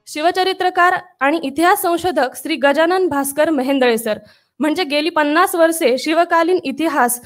शिवचरित्रकार आणि इतिहास संशोधक श्री गजानन भास्कर मेहेंदळे सर, म्हणजे गेली 50 वर्षे शिवकालीन इतिहास,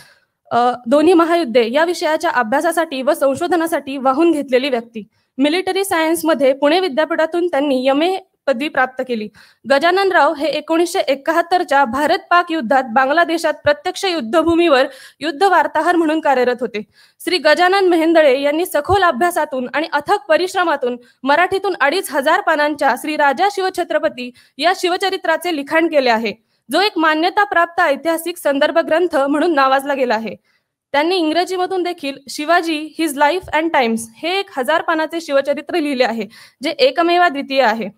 दोन्ही महायुद्धे या विषयाच्या अभ्यासासाठी व संशोधनासाठी वाहून घेतलेली व्यक्ती. मिलिटरी सायन्समध्ये पुणे विद्यापीठातून त्यांनी MA पदवी प्राप्त केली. गजाननराव हे 1971च्या भारत-पाक युद्धात बांगलादेशात प्रत्यक्ष युद्धभूमीवर युद्ध वार्ताहर म्हणून कार्यरत होते. श्री गजानन मेहेंदळे यांनी सखोल अभ्यासातून आणि अथक परिश्रमातून मराठीतून 2500 पानांच्या श्री राजा शिवछत्रपती या शिवचरित्राचे लिखाण केले आहे, जो एक मान्यताप्राप्त ऐतिहासिक संदर्भ ग्रंथ म्हणून नावाजला गेला आहे. त्यांनी इंग्रजीमधून देखील Shivaji his life and times हे 1000 पानाचे शिवचरित्र लिहिले आहे, जे एकमेव द्वितीय आहे.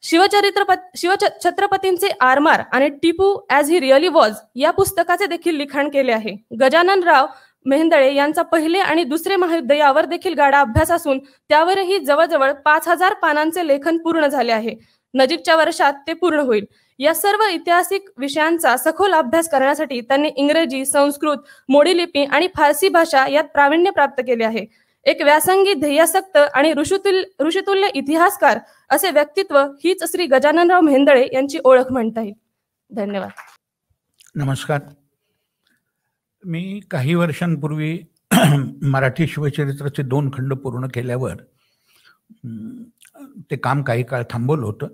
शिवछत्रपतींचे आरमार आणि Tipu as he really was या पुस्तकाचे देखील लिखाण केले आहे. गजाननराव मेहेंदळे यांचा पहिले आणि दुसरे महायुद्ध यावर देखील गाढा अभ्यास असून त्यावरही जवळजवळ 5000 पानांचे लेखन पूर्ण झाले आहे. नजीकच्या वर्षात ते पूर्ण होईल. या सर्व ऐतिहासिक विषयांचा सखोल अभ्यास करण्यासाठी त्यांनी इंग्रजी, संस्कृत, मोडी लिपी आणि फारसी भाषा यात प्रावीण्य प्राप्त केले आहे. एक व्यासंगी, ध्येयासक्त आणि ऋषितुल्य इतिहासकार असे व्यक्तित्व हीच श्री गजाननराव मेहेंदळे यांची ओळख म्हणता येईल. धन्यवाद. नमस्कार. मी काही वर्षांपूर्वी मराठी शिवचरित्राचे 2 खंड पूर्ण केल्यावर ते काम काही काळ थांबवलं होतं.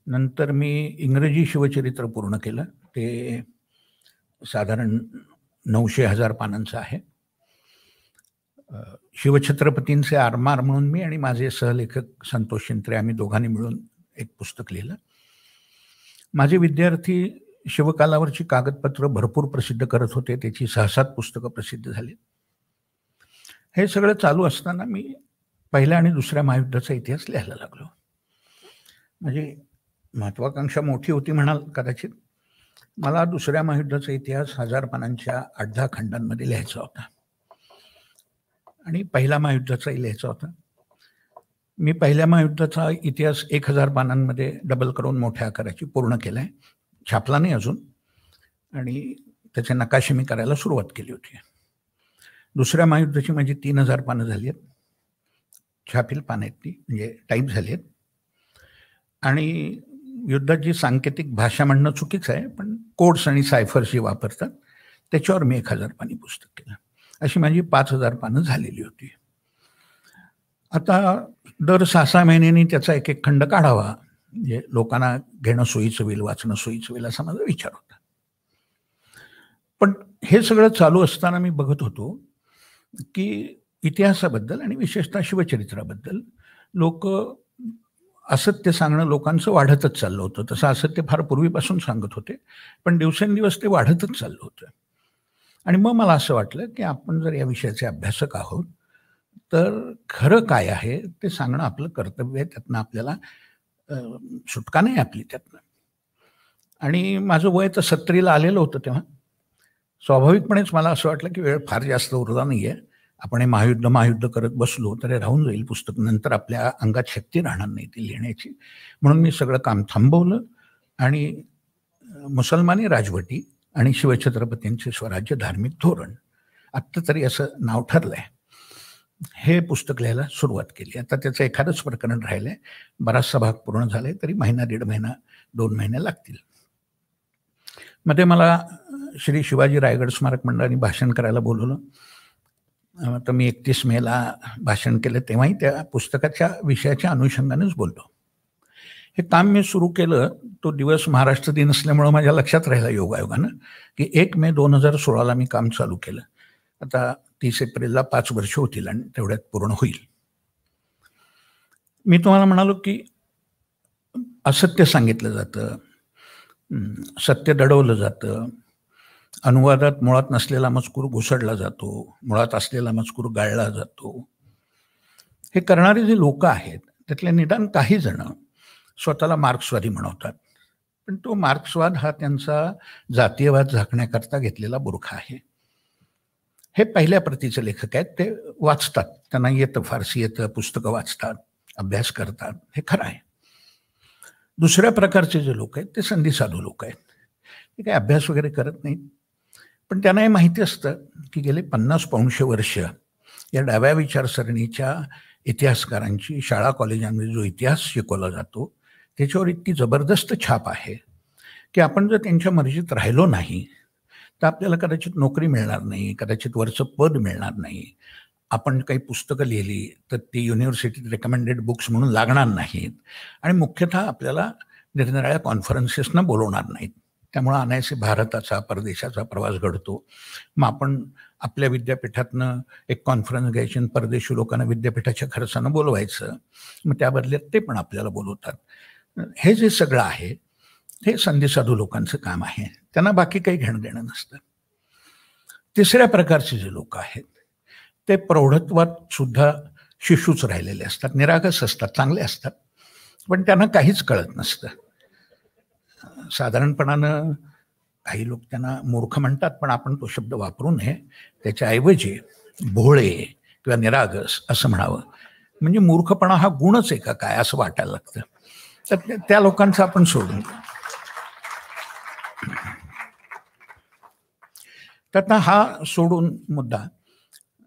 नंतर मी इंग्रजी शिवचरित्र पूर्ण केलं. ते साधारण 900-1000 पानांचं आहे. शिवछत्रपतींचे आरमार म्हणून मी आणि माझे सहलेखक संतोष शिंत्रे आम्ही दोघांनी मिळून एक पुस्तक लिहिलं. माझे विद्यार्थी शिवकालावरची कागदपत्र भरपूर प्रसिद्ध करत होते. त्याची 6-7 पुस्तकं प्रसिद्ध झाली. हे सगळं चालू असताना मी पहिल्या आणि दुसऱ्या महायुद्धाचा इतिहास लिहायला लागलो. म्हणजे महत्वाकांक्षा मोठी होती म्हणाल कदाचित. मला दुसऱ्या महायुद्धाचा इतिहास 1000 पानांच्या 8-10 खंडांमध्ये लिहायचा होता आणि पहिल्या महायुद्धाचाही लिहायचा होता. मी पहिल्या महायुद्धाचा इतिहास 1000 पानांमध्ये डबल करून मोठ्या आकाराची पूर्ण केला आहे. छापला नाही अजून आणि त्याचे नकाशे मी करायला सुरुवात केली होती. दुसऱ्या महायुद्धाची माझी 3000 पानं झाली आहेत. छापील पानं आहेत ती, म्हणजे टाईप झाली आहेत. आणि युद्धाची सांकेतिक भाषा म्हणणं चुकीचं आहे, पण कोड्स आणि सायफर्स जे वापरतात त्याच्यावर मी 1000 पानी पुस्तक केलं. अशी माझी 5000 पानं झालेली होती. आता दर 6-6 महिन्यांनी त्याचा एक खंड काढावा, म्हणजे लोकांना घेणं सोयीचं होईल, वाचणं सोयीचं होईल, असा माझा विचार होता. पण हे सगळं चालू असताना मी बघत होतो की इतिहासाबद्दल आणि विशेषतः शिवचरित्राबद्दल लोक असत्य सांगणं लोकांचं वाढतच चाललं होतं. तसं असत्य फार पूर्वीपासून सांगत होते, पण दिवसेंदिवस ते वाढतच चाललं होतं. आणि मग मला असं वाटलं की आपण जर या विषयाचे अभ्यासक आहोत तर खरं काय आहे ते सांगणं आपलं कर्तव्य आहे. त्यातनं आपल्याला सुटका नाही आपली त्यातनं. आणि माझं वय तर 70ला आलेलं होतं तेव्हा. स्वाभाविकपणेच मला असं वाटलं की वेळ फार जास्त उरला नाही आहे. आपण हे महायुद्ध करत बसलो तर हे राहून जाईल पुस्तक. नंतर आपल्या अंगात शक्ती राहणार नाही ती लिहिण्याची. म्हणून मी सगळं काम थांबवलं आणि मुसलमानी राजवटी आणि शिवछत्रपतींचे स्वराज्य धार्मिक धोरण, आत्ता तरी असं नाव ठरलंय, हे पुस्तक लिहायला सुरुवात केली. आता त्याचं एखादंच प्रकरण राहिलंय. बराचसा भाग पूर्ण झालाय, तरी महिना, 1.5 महिना, 2 महिने लागतील. मध्ये मला श्री शिवाजी रायगड स्मारक मंडळाने भाषण करायला बोलवलं. तर मी 31 मेला भाषण केलं. तेव्हाही त्या पुस्तकाच्या विषयाच्या अनुषंगानेच बोललो. हे काम मी सुरू केलं, तो दिवस महाराष्ट्र दिन असल्यामुळं माझ्या लक्षात राहिला योगायोगानं की 1 मे 2016ला मी काम चालू केलं. आता 30 एप्रिलला 5 वर्ष होतील आणि तेवढ्यात पूर्ण होईल. मी तुम्हाला म्हणालो की असत्य सांगितलं जातं, सत्य दडवलं जातं, अनुवादात मुळात नसलेला मजकूर घुसडला जातो, मुळात असलेला मजकूर गाळला जातो. हे करणारे जे लोक आहेत त्यातले निदान काही जण स्वतःला मार्क्सवादी म्हणवतात, पण तो मार्क्सवाद हा त्यांचा जातीयवाद झाकण्याकरता घेतलेला बुरखा आहे. हे पहिल्या प्रतीचे लेखक आहेत. ते वाचतात, त्यांना येतं, फारसी येतं, पुस्तकं वाचतात, अभ्यास करतात, हे खरं आहे. दुसऱ्या प्रकारचे जे लोक आहेत ते संधी साधू लोक आहेत. ते काही अभ्यास वगैरे करत नाहीत, पण त्यांना हे माहिती असतं की गेले 50-50 वर्ष या डाव्या विचारसरणीच्या इतिहासकारांची शाळा कॉलेजांमध्ये जो इतिहास शिकवला जातो त्याच्यावर इतकी जबरदस्त छाप आहे की आपण जर त्यांच्या मर्जीत राहिलो नाही तर आपल्याला कदाचित नोकरी मिळणार नाही, कदाचित वरचं पद मिळणार नाही. आपण काही पुस्तकं लिहिली तर ती युनिव्हर्सिटीत रेकमेंडेड बुक्स म्हणून लागणार नाहीत आणि मुख्यतः आपल्याला निरनिराळ्या कॉन्फरन्सेसना बोलवणार नाहीत. त्यामुळं अनायासे भारताचा परदेशाचा प्रवास घडतो. मग आपण आपल्या विद्यापीठातनं एक कॉन्फरन्स घ्यायची आणि परदेशी लोकांना विद्यापीठाच्या खर्चानं बोलवायचं, मग त्या बदल्यात ते पण आपल्याला बोलवतात. हे जे सगळं आहे हे संधीसाधू लोकांचं काम आहे, त्यांना बाकी काही घेणं देणं नसतं. तिसऱ्या प्रकारचे जे लोक आहेत ते प्रौढत्वात सुद्धा शिशूच राहिलेले असतात, निरागस असतात, चांगले असतात, पण त्यांना काहीच कळत नसतं. साधारणपणानं काही लोक त्यांना मूर्ख म्हणतात, पण आपण तो शब्द वापरू नये. त्याच्याऐवजी भोळे किंवा निरागस असं म्हणावं. म्हणजे मूर्खपणा हा गुणच आहे का काय असं वाटायला लागतं. तर त्या लोकांचं आपण सोडून तर आता हा सोडून मुद्दा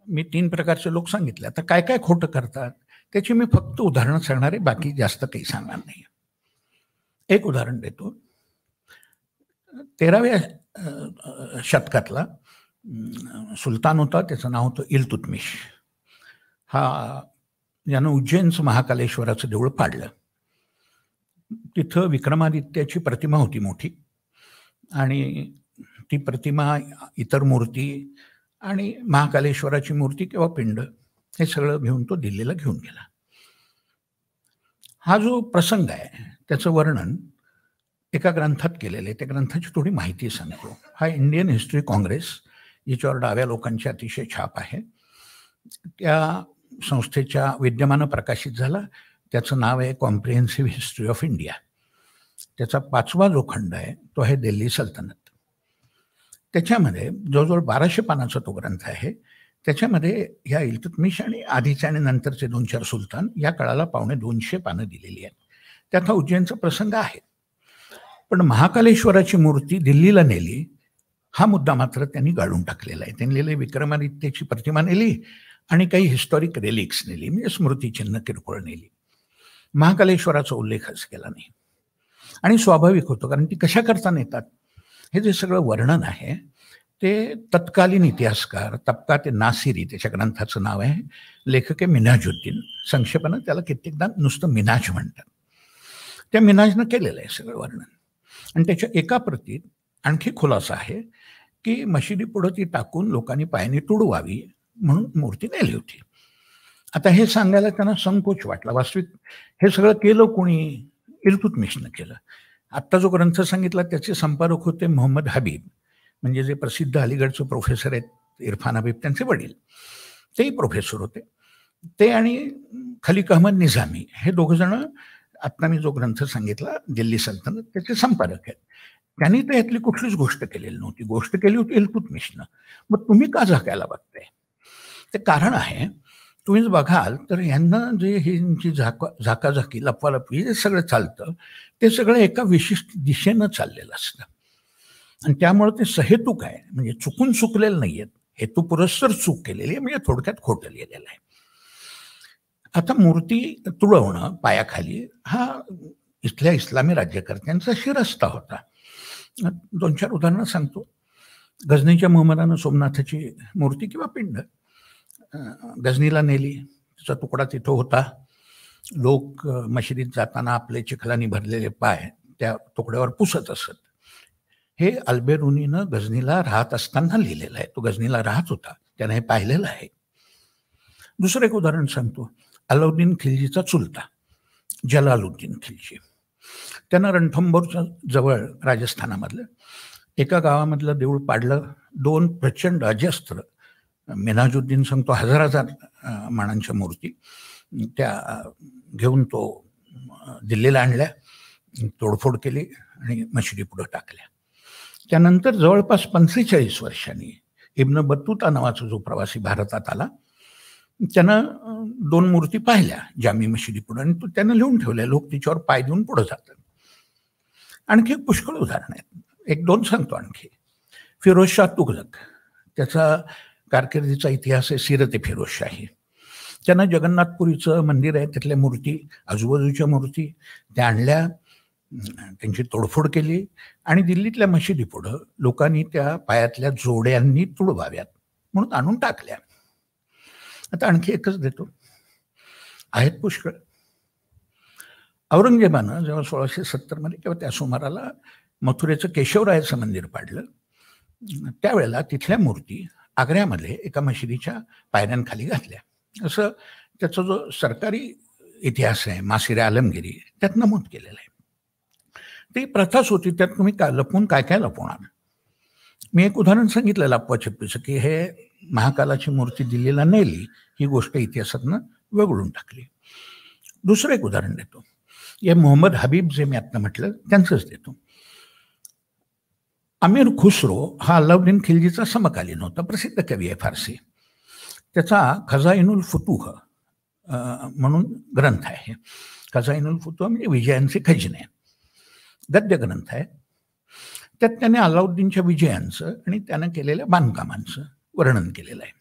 मी 3 प्रकारचे लोक सांगितले. आता काय काय खोटं करतात त्याची मी फक्त उदाहरणं सांगणार आहे, बाकी जास्त काही सांगणार नाही. एक उदाहरण देतो. 13व्या शतकातला सुलतान होता, त्याचं नाव होतं इल्तुतमिश. हा यानं उज्जैनचं महाकालेश्वराचं देऊळ पाडलं. तिथं विक्रमादित्याची प्रतिमा होती मोठी आणि ती प्रतिमा, इतर मूर्ती आणि महाकालेश्वराची मूर्ती किंवा पिंड हे सगळं घेऊन तो दिल्लीला घेऊन गेला. हा जो प्रसंग आहे त्याचं वर्णन एका ग्रंथात केलेलं आहे. त्या ग्रंथाची थोडी माहिती सांगतो. हा इंडियन हिस्ट्री काँग्रेस, याच्यावर डाव्या लोकांची अतिशय छाप आहे, त्या संस्थेच्या विद्यमानं प्रकाशित झाला. त्याचं नाव आहे कॉम्प्रिहेन्सिव्ह हिस्ट्री ऑफ इंडिया. त्याचा 5वा जो खंड आहे तो आहे दिल्ली सल्तनत. त्याच्यामध्ये जवळजवळ 1200 पानाचा तो ग्रंथ आहे. त्याच्यामध्ये ह्या इल्तुतमिश आणि आधीचे आणि नंतरचे 2-4 सुलतान या काळाला 250 पानं दिलेली आहेत. त्यात हा उज्जैनचा प्रसंग आहे. पण महाकालेश्वराची मूर्ती दिल्लीला नेली हा मुद्दा मात्र त्यांनी गाळून टाकलेला आहे. त्यांनी लिहिले विक्रमादित्याची प्रतिमा नेली आणि काही हिस्टॉरिक रेलिक्स नेली, म्हणजे स्मृतिचिन्ह किरकोळ नेली. महाकालेश्वराचा उल्लेखच केला नाही. आणि स्वाभाविक होतं, कारण ती कशा करता नेतात हे जे सगळं वर्णन आहे ते तत्कालीन इतिहासकार तबकात नासिरी, त्याच्या ग्रंथाचं नाव आहे, लेखक आहे मिन्हाजुद्दीन. संक्षेपानं त्याला कित्येकदा नुसतं मिनाज म्हणतात. त्या मिनाजनं केलेलं आहे सगळं वर्णन. आणि त्याच्या एका प्रतीत आणखी खुलासा आहे की मशिदी पुढं ती टाकून लोकांनी पायाने तुडवावी म्हणून मूर्ती नेली होती. आता हे सांगायला त्यांना संकोच वाटला. वास्तविक हे सगळं केलं कोणी? इल्तुतमिशनं केलं. आत्ता जो ग्रंथ सांगितला त्याचे संपादक होते मोहम्मद हबीब, म्हणजे जे प्रसिद्ध अलीगडचे प्रोफेसर आहेत इरफान हबीब, त्यांचे वडील, तेही प्रोफेसर होते. ते आणि खलीक अहमद निझामी हे दोघंजणं आत्ता मी जो ग्रंथ सांगितला दिल्ली सल्तनत त्याचे संपादक आहेत. त्यांनी तर यातली कुठलीच गोष्ट केलेली नव्हती. गोष्ट केली होती इल्तुतमिशनं. मग तुम्ही का झाकायला बघताय? ते कारण आहे, तुम्हीच बघाल तर यांना जे ही झाकाझाकी लपवालपवी जे सगळं चालतं ते सगळं एका विशिष्ट दिशेनं चाललेलं असतं. आणि त्यामुळे ते सहेतुक आहे, म्हणजे चुकून चुकलेलं नाही आहेत, हेतुपुरस्सर चूक केलेली आहे, म्हणजे थोडक्यात खोटं लिहिलेलं आहे. आता मूर्ती तुडवणं पायाखाली हा इथल्या इस्लामी राज्यकर्त्यांचा शिरस्ता होता. 2-4 उदाहरणं सांगतो. गझनीच्या मुहम्मदानं सोमनाथाची मूर्ती किंवा पिंड गझनीला नेली. त्याचा तुकडा तिथं होता. लोक मशिदीत जाताना आपले चिखलानी भरलेले पाय त्या तुकड्यावर पुसत असत. हे अल्बेरुनीनं गझनीला राहत असताना लिहिलेलं आहे. तो गझनीला राहत होता, त्यानं हे पाहिलेलं आहे. दुसरं एक उदाहरण सांगतो. अलाउद्दीन खिलजीचा चुलता जलालुद्दीन खिलजी, त्यानं रणथंबोरच्या जवळ राजस्थानामधलं एका गावामधलं देऊळ पाडलं. 2 प्रचंड अजस्त्र, मिन्हाजुद्दीन सांगतो 1000 माणांच्या मूर्ती त्या घेऊन तो दिल्लीला आणल्या, तोडफोड केली आणि मशिदी पुढं टाकल्या. त्यानंतर जवळपास 45 वर्षांनी इब्न बत्तुता नावाचा जो प्रवासी भारतात आला त्यानं 2 मूर्ती पाहिल्या जामी मशिदी पुढं आणि त्यानं लिहून ठेवल्या. लोक तिच्यावर पाय देऊन पुढं जातात. आणखी पुष्कळ उदाहरण आहेत. 1-2 सांगतो आणखी. फिरोजशाह तुघलक, त्याचा कारकिर्दीचा इतिहास आहे सीरत-ए फिरोजशाही. त्यांना जगन्नाथपुरीचं मंदिर आहे, तिथल्या मूर्ती, आजूबाजूच्या मूर्ती त्या आणल्या, त्यांची तोडफोड केली आणि दिल्लीतल्या मशिदी पुढं लोकांनी त्या पायातल्या जोड्यांनी तुडवाव्यात म्हणून आणून टाकल्या. आता आणखी एकच देतो, आहेत पुष्कळ. औरंगजेबानं जेव्हा 1670 किंवा त्या सुमाराला मथुरेचं केशवरायाचं मंदिर पाडलं, त्यावेळेला तिथल्या मूर्ती आग्र्यामध्ये एका मशिदीच्या पायऱ्यांखाली घातल्या. असं त्याचा जो सरकारी इतिहास आहे, मासिरे आलमगिरी, त्यात नमूद केलेलं आहे. ती प्रथाच होती, त्यात तुम्ही काय लपवून काय लपवणार. मी एक उदाहरण सांगितलं लापवा छप्पीचं, की हे महाकालाची मूर्ती दिल्लीला नेली, ही गोष्ट इतिहासातनं वगळून टाकली. दुसरं एक उदाहरण देतो, या मोहम्मद हबीब जे मी आता म्हटलं त्यांचंच देतो. अमीर खुसरो हा अल्लाउद्दीन खिलजीचा समकालीन होता, प्रसिद्ध कवी आहे फारसी. त्याचा खजाइनुल फुतूह म्हणून ग्रंथ आहे. खजाइनुल फुतूह म्हणजे विजयांचे खजिने, गद्य ग्रंथ आहे. त्यात त्याने अलाउद्दीनच्या विजयांचं आणि त्यानं केलेल्या बांधकामांचं वर्णन केलेलं आहे.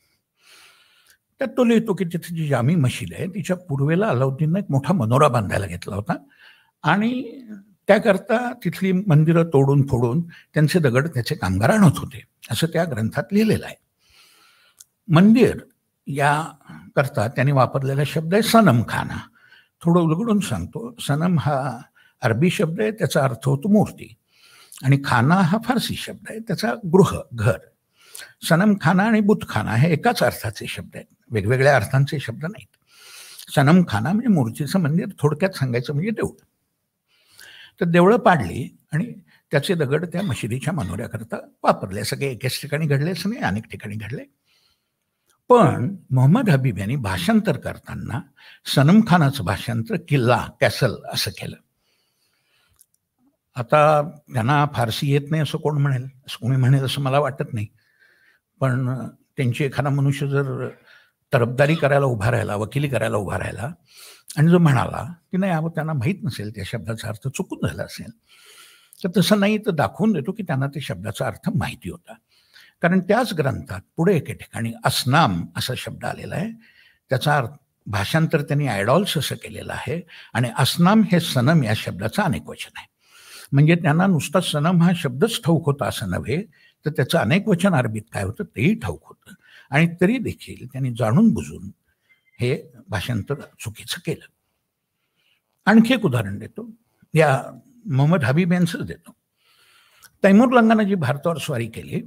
त्यात तो लिहितो की तिथे जी जामी मशीद आहे तिच्या पूर्वेला अलाउद्दीननं एक मोठा मनोरा बांधायला घेतला होता आणि त्याकरता तिथली मंदिरं तोडून फोडून त्यांचे दगड त्याचे कामगार आणत होते, असं त्या ग्रंथात लिहिलेलं आहे. मंदिर या करता त्यांनी वापरलेला शब्द आहे सनम खाना. थोडं उलगडून सांगतो, सनम हा अरबी शब्द आहे, त्याचा अर्थ होतो मूर्ती, आणि खाना हा फारसी शब्द आहे, त्याचा गृह, घर. सनम खाना आणि बुतखाना हे एकाच अर्थाचे शब्द आहेत, वेगवेगळ्या अर्थांचे शब्द नाहीत. सनम खाना म्हणजे मूर्तीचं मंदिर, थोडक्यात सांगायचं म्हणजे देऊळ. तर देवळं पाडली आणि त्याचे दगड त्या मशिदीच्या मनोऱ्याकरता वापरले. सगळे एकाच ठिकाणी घडलेच नाही, अनेक ठिकाणी घडले. पण मोहम्मद हबीब यांनी भाषांतर करताना सनम खानाचं भाषांतर किल्ला, कॅसल असं केलं. आता त्यांना फारसी येत नाही असं कोण म्हणेल, असं कोणी म्हणेल असं मला वाटत नाही. पण त्यांची एखादा मनुष्य जर तरफदारी करायला उभा राहिला, वकिली करायला उभा राहिला आणि जो म्हणाला की नाही अहो त्यांना माहीत नसेल त्या शब्दाचा अर्थ चुकून झाला असेल, तर तसं नाही, तर दाखवून देतो की त्यांना त्या शब्दाचा अर्थ माहिती होता. कारण त्याच ग्रंथात पुढे एके ठिकाणी असनाम असा शब्द आलेला आहे, त्याचा अर्थ भाषांतर त्यांनी आयडॉल्स असं केलेलं आहे, आणि असनाम हे सनम या शब्दाचं अनेक वचन आहे. म्हणजे त्यांना नुसता सनम हा शब्दच ठाऊक होता असं नव्हे, तर त्याचं अनेक वचन अरबीत काय होतं तेही ठाऊक होतं, आणि तरी देखील त्यांनी जाणून बुजून हे भाषांतर चुकीचं केलं. आणखी एक उदाहरण देतो, या मोहम्मद हबीब यांचंच देतो. तैमूर लंगानं जी भारतावर स्वारी केली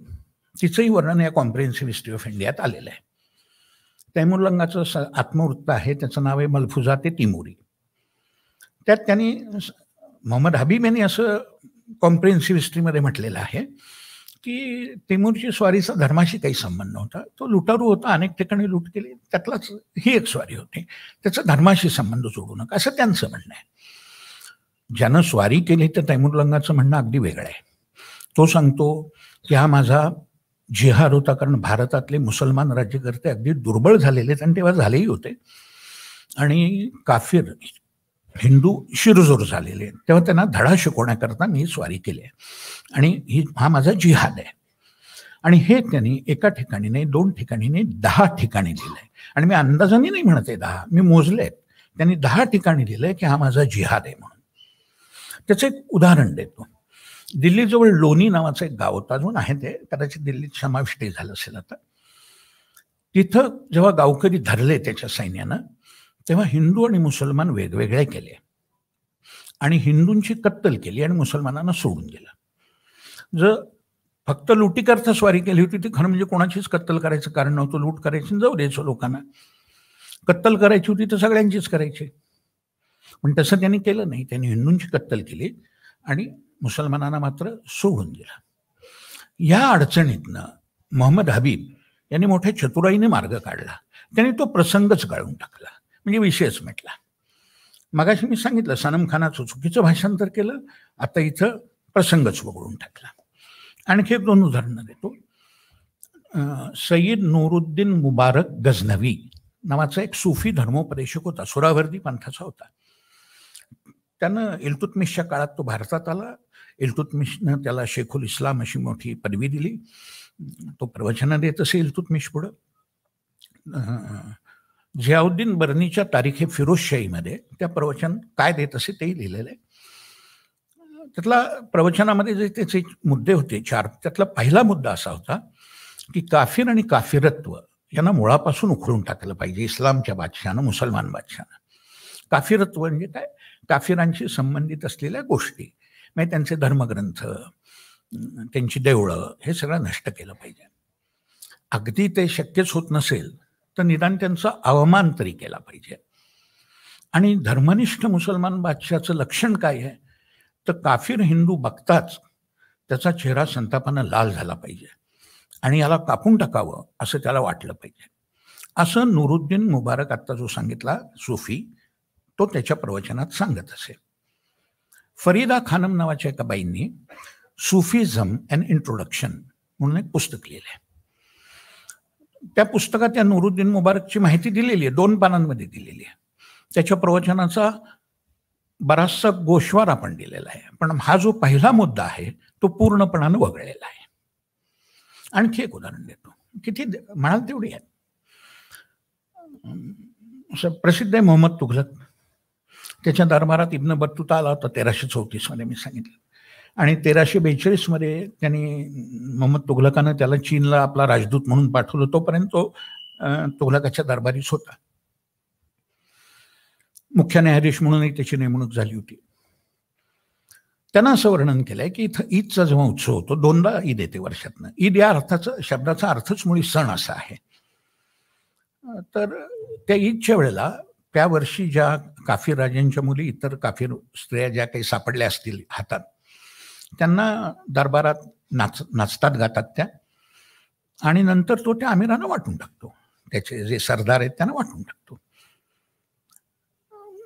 तिचंही वर्णन या कॉम्प्रिहेन्सिव्ह हिस्ट्री ऑफ इंडियात आलेलं आहे. तैमूर लंगाचं आत्मवृत्त आहे, त्याचं नाव आहे मलफुजाते तिमुरी. त्यात त्यांनी मोहम्मद हबीब यांनी असं कॉम्प्रिहेन्सिव्ह हिस्ट्रीमध्ये म्हटलेलं आहे की तैमूरची स्वारीचा धर्माशी काही संबंध नव्हता, तो लुटारू होता, अनेक ठिकाणी लूट केली, त्यातलाच ही एक स्वारी होती, त्याचा धर्माशी संबंध जोडू नका असं त्यांचं म्हणणं आहे. ज्यानं स्वारी केली तर तैमूर लंगाचं म्हणणं अगदी वेगळं आहे. तो सांगतो की हा माझा जिहाद होता, कारण भारतातले मुसलमान राज्यकर्ते अगदी दुर्बळ झालेले आणि तेव्हा झालेही होते, आणि काफिर हिंदू शिरजोर झालेले, तेव्हा त्यांना धडा शिकवण्याकरता मी स्वारी केली आहे, आणि हा माझा जिहाद आहे. आणि हे त्यांनी एका ठिकाणी नाही, 2 ठिकाणी नाही, 10 ठिकाणी लिहिलंय. आणि मी अंदाजाने नाही म्हणत आहे 10, मी मोजले आहेत. त्यांनी 10 ठिकाणी लिहिलंय की हा माझा जिहाद आहे म्हणून. त्याचं एक उदाहरण देतो. दिल्लीजवळ लोणी नावाचं एक गाव होतं, अजून आहे ते, कदाचित दिल्लीत समाविष्ट झालं असेल आता. तिथं जेव्हा गावकरी धरले त्याच्या सैन्यानं, तेव्हा हिंदू आणि मुसलमान वेगवेगळे केले, आणि हिंदूंची कत्तल केली आणि मुसलमानांना सोडून गेलं. जर फक्त लुटीकरता स्वारी केली होती ती खरं म्हणजे कोणाचीच कत्तल करायचं कारण नव्हतं, लूट करायची जाऊ द्यायचं लोकांना. कत्तल करायची होती तर सगळ्यांचीच करायची, पण तसं त्यांनी केलं नाही. त्यांनी हिंदूंची कत्तल केली आणि मुसलमानांना मात्र सोडून दिलं. या अडचणीतनं मोहम्मद हबीब यांनी मोठ्या चतुराईने मार्ग काढला. त्यांनी तो प्रसंगच गाळून टाकला, म्हणजे विषयच मिटला. मगाशी मी सांगितलं सनम खानाचं चुकीचं भाषांतर केलं, आता इथं प्रसंगच वगळून टाकला. आणखी 1-2 उदाहरणं देतो. सय्यद नूरुद्दीन मुबारक गझनवी नावाचा एक सुफी धर्मोपदेशक होता, सुरावर्दी पंथाचा होता. त्यानं इल्तुतमिशच्या काळात तो भारतात आला. इल्तुतमिशनं त्याला शेखुल इस्लाम अशी मोठी पदवी दिली. तो प्रवचनं देत असे इल्तुतमिश पुढं. झियाउद्दीन बर्नीच्या तारीखे फिरोजशाहीमध्ये त्या प्रवचन काय देत असे तेही लिहिलेलं आहे. त्यातला प्रवचनामध्ये जे त्याचे मुद्दे होते 4, त्यातला पहिला मुद्दा असा होता की काफिर आणि काफिरत्व यांना मुळापासून उखडून टाकलं पाहिजे इस्लामच्या बादशहानं, मुसलमान बादशहानं. काफिरत्व म्हणजे काय? काफिरांशी संबंधित असलेल्या गोष्टी, म्हणजे त्यांचे धर्मग्रंथ, त्यांची देवळं, हे सगळं नष्ट केलं पाहिजे. अगदी ते शक्यच होत नसेल तर निदान त्यांचा अवमान तरी केला पाहिजे. आणि धर्मनिष्ठ मुसलमान बादशहाचं लक्षण काय आहे तर काफिर हिंदू बघताच त्याचा चेहरा संतापानं लाल झाला पाहिजे आणि याला कापून टाकावं असं त्याला वाटलं पाहिजे. असं नुरुद्दीन मुबारक आत्ता जो सांगितला सूफी, तो त्याच्या प्रवचनात सांगत असे. फरीदा खानम नावाच्या एका बाईंनी सूफिझम अँड इंट्रोडक्शन म्हणून एक पुस्तक लिहिलं आहे. त्या पुस्तकात त्या नुरुद्दीन मुबारकची माहिती दिलेली आहे, 2 पानांमध्ये दिलेली आहे. त्याच्या प्रवचनाचा बराचसा गोषवार आपण दिलेला आहे, पण हा जो पहिला मुद्दा आहे तो पूर्णपणानं वगळलेला आहे. आणखी एक उदाहरण देतो, किती म्हणाल तेवढी आहे. प्रसिद्ध आहे मोहम्मद तुघलक. त्याच्या दरबारात इब्न बत्तुता आला होता 1334 मध्ये, मी सांगितलं. आणि 1342 मध्ये त्यांनी मोहम्मद तुघलकानं त्याला चीनला आपला राजदूत म्हणून पाठवलं. तोपर्यंत तो तुघलकाच्या दरबारीच होता. मुख्य न्यायाधीश म्हणूनही त्याची नेमणूक झाली होती. त्यांना असं वर्णन केलंय की इथं ईदचा जेव्हा उत्सव होतो, 2दा ईद येते वर्षातनं. ईद या शब्दाचा अर्थच मुळी सण असा आहे. तर त्या ईदच्या वेळेला त्या वर्षी ज्या काफिर राजांच्या मुली, इतर काफिर स्त्रिया ज्या काही सापडल्या असतील हातात, त्यांना दरबारात नाचतात गातात त्या, आणि नंतर तो त्या अमिरांना वाटून टाकतो. त्याचे जे सरदार आहेत त्यांना वाटून टाकतो.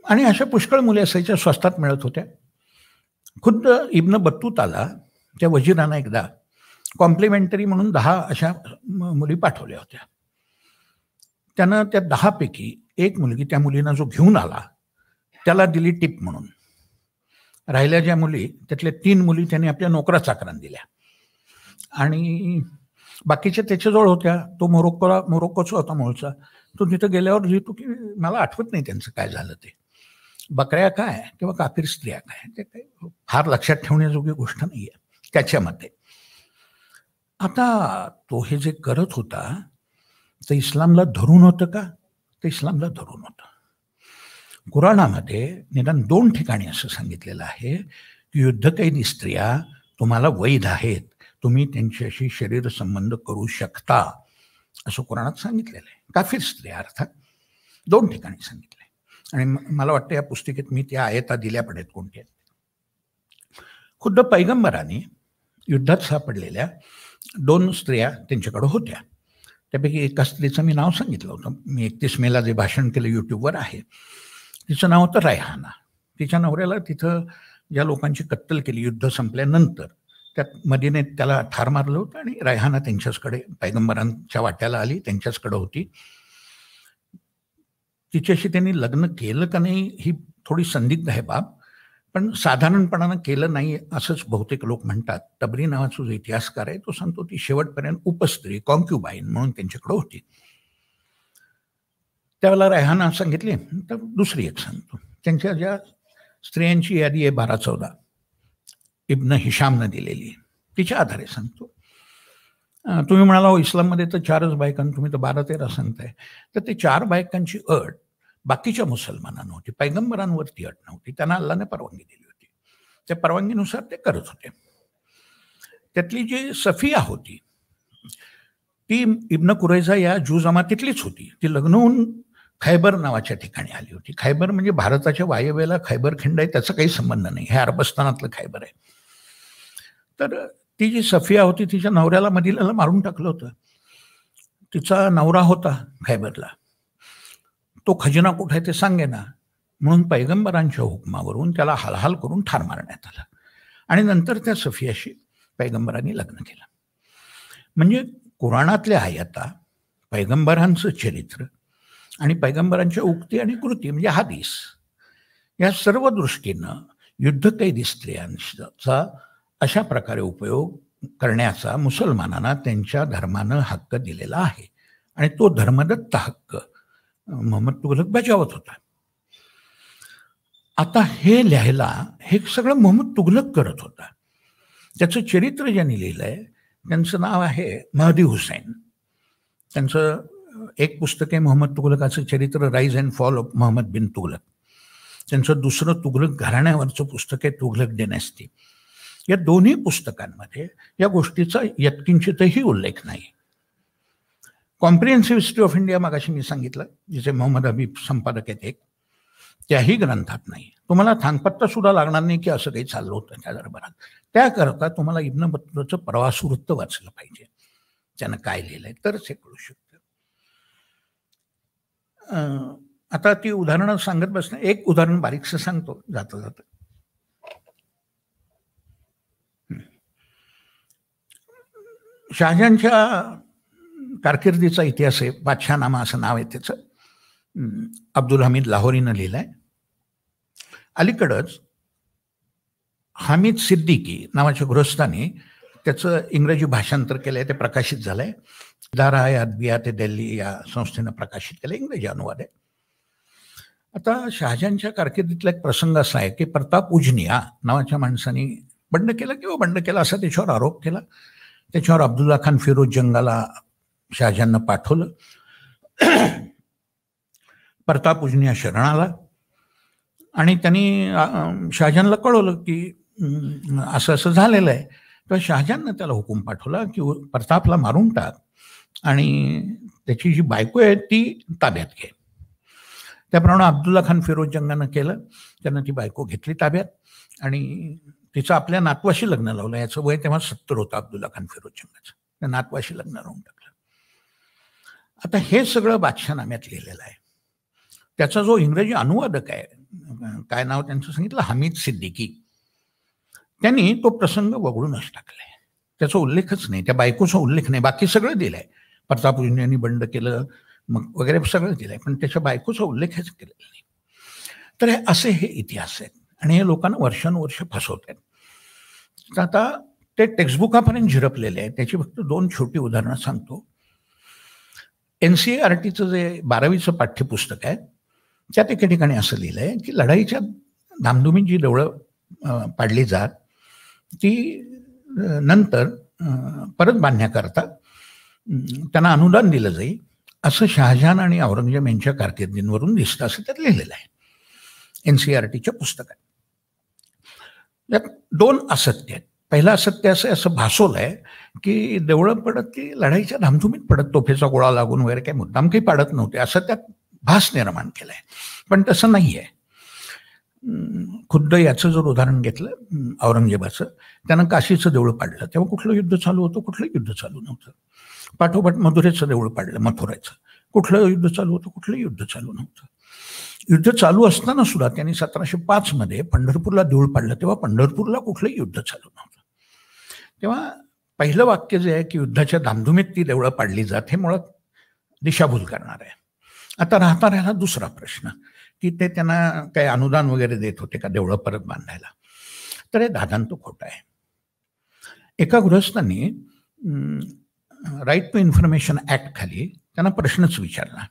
आणि अशा पुष्कळ मुली असायच्या, स्वस्तात मिळत होत्या. खुद्द इब्न बत्तुताला त्या वजीरांना एकदा कॉम्प्लिमेंटरी म्हणून 10 अशा मुली पाठवल्या होत्या. त्यानं त्या 10 पैकी एक मुलगी, त्या मुलींना जो घेऊन आला त्याला दिली टिप म्हणून. राहिल्या ज्या मुली, त्यातल्या 3 मुली त्यांनी आपल्या नोकरा चाकरांना दिल्या. आणि बाकीच्या त्याच्याजवळ होत्या. तो मोरोक्कोचा होता मूळचा. तो तिथं गेल्यावर लिहितो की मला आठवत नाही त्यांचं काय झालं ते. बकऱ्या काय किंवा काफिर स्त्रिया काय, ते काही फार लक्षात ठेवण्याजोगी गोष्ट नाही आहे त्याच्या मते. आता तो हे जे करत होता तर इस्लामला धरून होतं का? तर इस्लामला धरून होतं. कुराणामध्ये निदान 2 ठिकाणी असं सांगितलेलं आहे की युद्धकैदी स्त्रिया तुम्हाला वैध आहेत, तुम्ही त्यांच्याशी शरीर संबंध करू शकता, असं कुराणात सांगितलेलं आहे. काफिर स्त्रिया अर्थात 2 ठिकाणी सांगितलं. आणि मला वाटतं या पुस्तिकेत मी त्या आयता दिल्या पडेत कोणत्या. खुद्द पैगंबरांनी युद्धात सापडलेल्या 2 स्त्रिया त्यांच्याकडे होत्या. त्यापैकी एका स्त्रीचं मी नाव सांगितलं होतं. मी 31 मेला जे भाषण केलं यूट्यूबवर आहे, तिचं नाव होतं रायहाना. तिच्या नवऱ्याला तिथं ज्या लोकांची कत्तल केली युद्ध संपल्यानंतर, त्यात मदिनेत त्याला ठार मारलं होतं. आणि रायहाना त्यांच्याचकडे, पैगंबरांच्या वाट्याला आली, त्यांच्याचकडे होती. तिच्याशी त्यांनी लग्न केलं का नाही ही थोडी संदिग्ध आहे बाब, पण साधारणपणानं केलं नाही असंच बहुतेक लोक म्हणतात. तबरी नावाचा जो इतिहासकार आहे तो सांगतो ती शेवटपर्यंत उपस्त्री, कॉन्क्युबाईन म्हणून त्यांच्याकडे होती. त्यावेळेला रायहाना सांगितले. तर दुसरी एक सांगतो. त्यांच्या ज्या स्त्रियांची यादी आहे 12-14 इब्न हिशामनं दिलेली, तिच्या आधारे सांगतो. तुम्ही म्हणाला हो इस्लाममध्ये तर 4च बायकां, तुम्ही तर 12-13 सांगताय. तर ते 4 बायकांची अट बाकीच्या मुसलमानांना होती, पैगंबरांवरती अट नव्हती. त्यांना अल्लाने परवानगी दिली होती. त्या परवानगीनुसार ते करत होते. त्यातली जी सफिया होती ती इब्न कुरैजा या जू जमातीतलीच होती. ती लग्न होऊन खैबर नावाच्या ठिकाणी आली होती. खैबर म्हणजे भारताच्या वायव्येला खैबर खिंड आहे, त्याचा काही संबंध नाही. हे अरबस्तानातलं खैबर आहे. तर ती जी सफिया होती तिच्या नवऱ्याला मदिनाला मारून टाकलं होतं. तिचा नवरा होता खैबरला, तो खजिना कुठे आहे ते सांगे ना, म्हणून पैगंबरांच्या हुकमावरून त्याला हालहाल करून ठार मारण्यात आलं. आणि नंतर त्या सफियाशी पैगंबरांनी लग्न केलं. म्हणजे कुराणातल्या आयता, पैगंबरांचं चरित्र आणि पैगंबरांच्या उक्ती आणि कृती म्हणजे हदीस, या सर्व दृष्टीनं युद्धकैदी स्त्रियांचा अशा प्रकारे उपयोग करण्याचा मुसलमानांना त्यांच्या धर्मानं हक्क दिलेला आहे. आणि तो धर्मदत्त हक्क मोहम्मद तुघलक बजावत होता. आता हे लिहायला हे सगळं मोहम्मद तुघलक करत होता. त्याचं चरित्र ज्यांनी लिहिलंय त्यांचं नाव आहे महदी हुसैन. त्यांचं एक पुस्तक आहे मोहम्मद तुघलकाचं चरित्र, rise and fall of Mohammad bin Tughlaq. त्यांचं दुसरं तुघलक घराण्यावरचं पुस्तक आहे तुघलक डेनेस्टी. या दोन्ही पुस्तकांमध्ये या गोष्टीचा यत्किंचितही उल्लेख नाही. कॉम्प्रिहेन्सिव्ह हिस्ट्री ऑफ इंडिया मागाशी मी सांगितलं, जिचे मोहम्मद हबीब संपादक आहेत एक, त्याही ग्रंथात नाही. तुम्हाला थांगपत्ता सुद्धा लागणार नाही की असं काही चाललं होतं त्या दरबारात. त्याकरता तुम्हाला इब्न बतूताचं प्रवास वृत्त वाचलं पाहिजे, त्यानं काय लिहिलंय, तरच हे कळू शकतं. आता ती उदाहरणं सांगत बसणं, एक उदाहरण बारीकसं सांगतो जाता जाता. शहाजहानच्या कारकिर्दीचा इतिहास आहे, बादशाहनामा असं नाव आहे त्याचं. अब्दुल हमीद लाहोरीनं लिहिलंय. अलीकडंच हामिद सिद्दीकी नावाच्या गृहस्थाने त्याचं इंग्रजी भाषांतर केलंय, ते प्रकाशित झालंय. इदारा अदबियात दिल्ली या संस्थेनं प्रकाशित केलं, इंग्रजी अनुवाद आहे. आता शहाजहानच्या कारकिर्दीतला एक प्रसंग असा आहे की प्रताप उजनिया नावाच्या माणसाने बंड केला असा त्याच्यावर आरोप केला. त्याच्यावर अब्दुल्ला खान फिरोज जंगाला शहाजहाननं पाठवलं. प्रताप उजनिया शरण आला आणि त्यांनी शहाजहानला कळवलं की असं असं झालेलं आहे. तर शहाजहाननं त्याला हुकूम पाठवला की प्रतापला मारून टाक आणि त्याची जी बायको आहे ती ताब्यात घे. त्याप्रमाणे अब्दुल्ला खान फिरोज जंगानं केलं. त्यानं ती बायको घेतली ताब्यात आणि तिचं आपल्या नातवाशी लग्न लावलं. याचं वय तेव्हा 70 होतं अब्दुल्ला खान फिरोज जंगाचं. त्या नातवाशी लग्न लावून टाकलं. आता हे सगळं बादशाहनाम्यात लिहिलेलं आहे. त्याचा जो इंग्रजी अनुवादक आहे, काय नाव त्यांचं सांगितलं, हमीद सिद्दीकी, त्यांनी तो प्रसंग वगळूनच टाकलाय. त्याचा उल्लेखच नाही, त्या बायकोचा उल्लेख नाही. बाकी सगळं दिलंय, प्रताप उजनियांनी बंड केलं मग वगैरे सगळं दिलंय, पण त्याच्या बायकोचा उल्लेखच केलेला नाही. तर हे असे हे इतिहास आहेत आणि हे लोकांना वर्षानुवर्ष फसवत आहेत. तर आता ते टेक्स्टबुकापर्यंत झिरपलेले आहे. त्याची फक्त 2 छोटी उदाहरणं सांगतो. NCERTचं जे 12वीचं पाठ्यपुस्तक आहे त्यात एके ठिकाणी असं लिहिलं आहे की लढाईच्या धामधुमीत जी देवळं पाडली जात ती नंतर परत बांधण्याकरता त्यांना अनुदान दिलं जाईल असं शहाजहान आणि औरंगजेब यांच्या कारकिर्दींवरून दिसतं, असं त्यात लिहिलेलं आहे NCERTच्या पुस्तकात. यात 2 असत्य आहेत. पहिलं असत्य असं भासवलं आहे की देवळं पडत की लढाईच्या धामधुमीत पडत, तोफेचा गोळा लागून वगैरे काही मुद्दाम काही पाडत नव्हते असं त्यात भास निर्माण केलाय. पण तसं नाही आहे. खुद्द याचं जर उदाहरण घेतलं औरंगजेबाचं, त्यानं काशीचं देऊळ पाडलं तेव्हा कुठलं युद्ध चालू होतं? कुठलं युद्ध चालू नव्हतं. पाठोपाठ मथुरेचं देऊळ पाडलं, मथुराचं कुठलं युद्ध चालू होतं? कुठलं युद्ध चालू नव्हतं. युद्ध चालू असताना सुद्धा त्यांनी 1705 मध्ये पंढरपूरला देऊळ पाडलं तेव्हा पंढरपूरला कुठलंही युद्ध चालू नव्हतं. तेव्हा पहिलं वाक्य जे आहे की युद्धाच्या धामधुमीत ती देवळं पाडली जात, हे मुळात दिशाभूल करणार आहे. आता राहता राहिला दुसरा प्रश्न की ते त्यांना काही अनुदान वगैरे देत होते का देवळं परत बांधायला? तर हे दादांत खोटं आहे. एका गृहस्थांनी राईट टू इन्फॉर्मेशन ऍक्ट खाली त्यांना प्रश्नच विचारला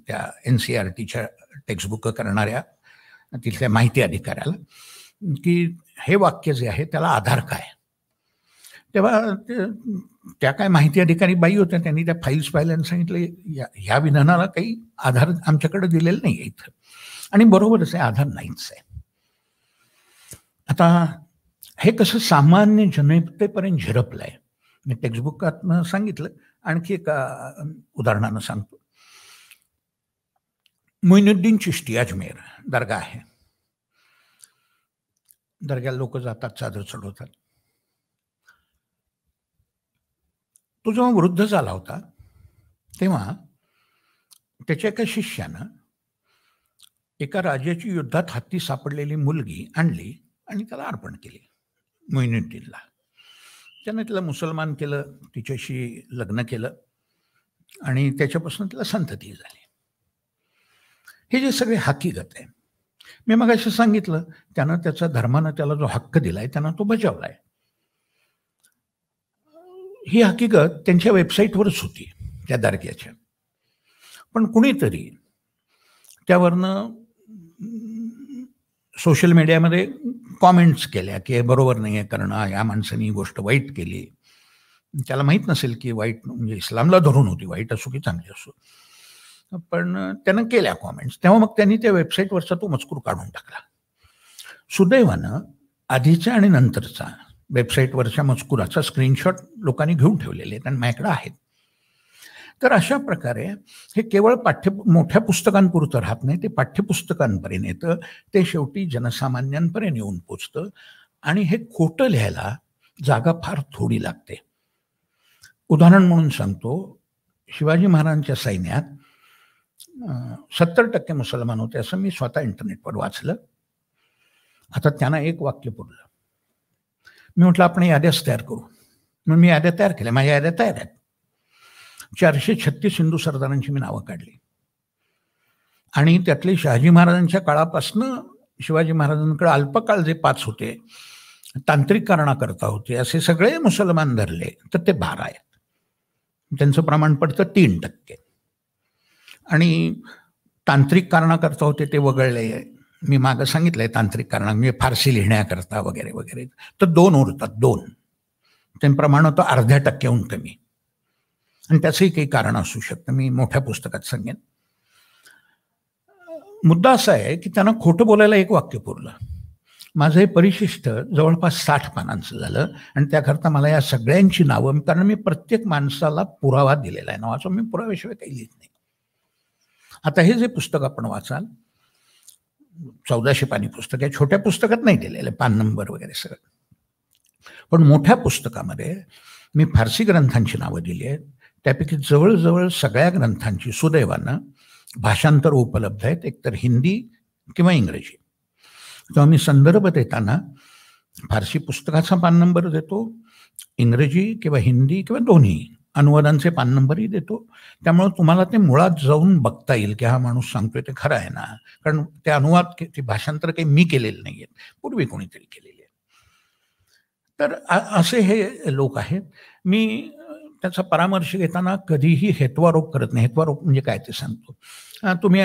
त्या NCERTच्या टेक्स्टबुक करणाऱ्या तिथल्या माहिती अधिकाऱ्याला की हे वाक्य जे आहे त्याला आधार काय? तेव्हा त्या काय माहिती अधिकारी बाई होत्या, त्यांनी त्या फाईल्स पाहिल्या आणि सांगितलं ह्या विधानाला काही आधार आमच्याकडे दिलेला नाही आहे इथं. आणि बरोबरच आहे, आधार नाहीच आहे. आता हे कसं सामान्य जनतेपर्यंत झिरपलं आहे. मी टेक्स्टबुकातनं सांगितलं, आणखी एका उदाहरणानं सांगतो. मोइनुद्दीन चिश्ती अजमेर दर्गा आहे. दर्ग्याला लोक जातात, चादर चढवतात. तो जेव्हा वृद्ध झाला होता तेव्हा त्याच्या एका शिष्यानं एका राजाची युद्धात हत्ती सापडलेली मुलगी आणली आणि त्याला अर्पण केली मोइनुद्दीनला. त्यानं तिला मुसलमान केलं, तिच्याशी लग्न केलं आणि त्याच्यापासून तिला संतती झाली. हे जे सगळे हकीकत आहे, मी मगाशी सांगितलं, त्यानं त्याचा धर्मानं त्याला जो हक्क दिलाय त्यानं तो बजावलाय. ही हकीकत त्यांच्या वेबसाईटवरच होती त्या दर्ग्याच्या. पण कुणीतरी त्यावरनं सोशल मीडियामध्ये कॉमेंट्स केल्या की हे बरोबर नाही आहे करणं, या माणसाने ही गोष्ट वाईट केली. त्याला माहीत नसेल की वाईट म्हणजे इस्लामला धरून होती, वाईट असो की चांगली असो, पण त्यानं केल्या कॉमेंट्स. तेव्हा मग त्यांनी त्या वेबसाईटवरचा तो मजकूर काढून टाकला. सुदैवानं आधीच्या आणि नंतरचा वेबसाईटवरच्या मजकुराचा स्क्रीनशॉट लोकांनी घेऊन ठेवलेले आहेत आणि माझ्याकडे आहेत. तर अशा प्रकारे हे केवळ मोठ्या पुस्तकांपुरतं राहत नाही, ते पाठ्यपुस्तकांपर्यंत येतं, ते शेवटी जनसामान्यांपर्यंत येऊन पोचतं. आणि हे खोटं लिहायला जागा फार थोडी लागते. उदाहरण म्हणून सांगतो, शिवाजी महाराजांच्या सैन्यात 70% मुसलमान होते असं मी स्वतः इंटरनेटवर वाचलं. आता त्यांना एक वाक्य पुरलं. मी म्हटलं आपण याद्याच तयार करू. म्हणून मी याद्या तयार केल्या, माझ्या याद्या तयार आहेत. 436 हिंदू सरदारांची मी नावं काढली आणि त्यातले शहाजी महाराजांच्या काळापासनं शिवाजी महाराजांकडे अल्पकाळ जे 5 होते, तांत्रिक कारणाकरता होते, असे सगळे मुसलमान धरले तर ते 12 आहेत. त्यांचं प्रमाण पडतं 3%. आणि तांत्रिक कारणाकरता होते ते वगळले. मी मागं सांगितलंय तांत्रिक कारणा म्हणजे फारसी लिहिण्याकरता वगैरे वगैरे, तर 2 उरतात. 2 ते प्रमाण होतं 0.5% कमी. आणि त्याचंही काही कारण असू शकतं, मी मोठ्या पुस्तकात सांगेन. मुद्दा असा आहे की त्यांना खोटं बोलायला एक वाक्य पुरलं. माझं हे परिशिष्ट जवळपास 60 पानांचं झालं आणि त्याकरता मला या सगळ्यांची नावं, कारण मी प्रत्येक माणसाला पुरावा दिलेला आहे, नावाचा मी पुराव्याशिवाय काही लिहित नाही. आता हे जे पुस्तक आपण वाचाल 1400 पानी पुस्तक आहे, छोट्या पुस्तकात नाही दिलेलं, पान नंबर वगैरे सगळं. पण मोठ्या पुस्तकामध्ये मी फारसी ग्रंथांची नावं दिली आहेत. त्यापैकी जवळजवळ सगळ्या ग्रंथांची सुदैवानं भाषांतर उपलब्ध आहेत, एकतर हिंदी किंवा इंग्रजी. तेव्हा मी संदर्भ देताना फारसी पुस्तकाचा पान नंबर देतो, इंग्रजी किंवा हिंदी किंवा दोन्ही अनुवादांचे पान नंबरही देतो. त्यामुळे तुम्हाला ते मुळात जाऊन बघता येईल की हा माणूस सांगतोय ते खरं आहे ना, कारण ते अनुवाद ते भाषांतर काही मी केलेले नाही आहेत, पूर्वी कोणीतरी केलेले आहे. तर असे हे लोक आहेत. मी त्याचा परामर्श घेताना कधीही हेत्वारोप करत नाही. हेत्वारोप म्हणजे काय ते सांगतो. तुम्ही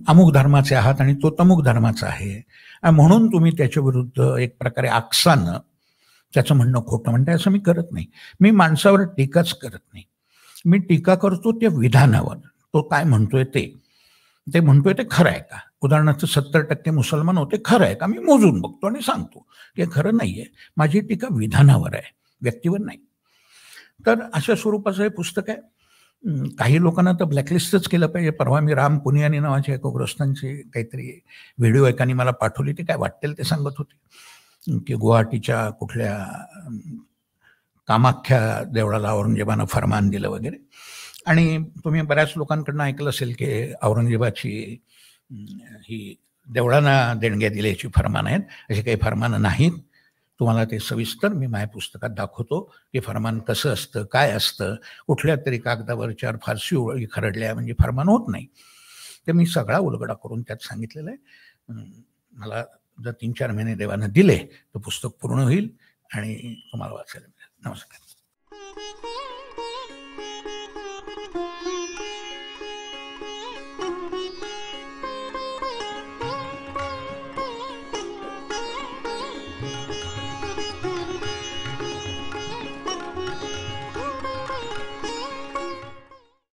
अमुक धर्माचे आहात आणि तो तमुक धर्माचा आहे म्हणून तुम्ही त्याच्या विरुद्ध एक प्रकारे आकसानं त्याचं म्हणणं खोटं म्हणताय असं मी करत नाही. मी माणसावर टीकाच करत नाही. मी टीका करतो त्या विधानावर. तो काय म्हणतोय ते म्हणतोय ते खरं आहे का. उदाहरणार्थ 70% मुसलमान होते, खरं आहे का. मी मोजून बघतो आणि सांगतो की खरं नाही आहे. माझी टीका विधानावर आहे, व्यक्तीवर नाही. तर अशा स्वरूपाचं हे पुस्तक आहे. काही लोकांना तर ब्लॅकलिस्टच केलं पाहिजे. परवा मी राम पुनियानी नावाच्या एका ग्रस्तांची काहीतरी व्हिडिओ एकाने मला पाठवली, ते काय वाटेल ते सांगत होते की गुवाहाटीच्या कुठल्या कामाख्या देवळाला औरंगजेबानं फरमान दिलं वगैरे. आणि तुम्ही बऱ्याच लोकांकडनं ऐकलं असेल की औरंगजेबाची ही देवळांना देणग्या दिल्याची फरमान आहेत. अशी काही फरमानं नाहीत. तुम्हाला ते सविस्तर मी माझ्या पुस्तकात दाखवतो की फरमान कसं असतं, काय असतं. कुठल्या तरी कागदावर 4 फारसी ओळी खरडल्या म्हणजे फरमान होत नाही. ते मी सगळा उलगडा करून त्यात सांगितलेलं आहे. मला जर 3-4 महिने देवानं दिले तर पुस्तक पूर्ण होईल आणि तुम्हाला वाचायला मिळेल. नमस्कार.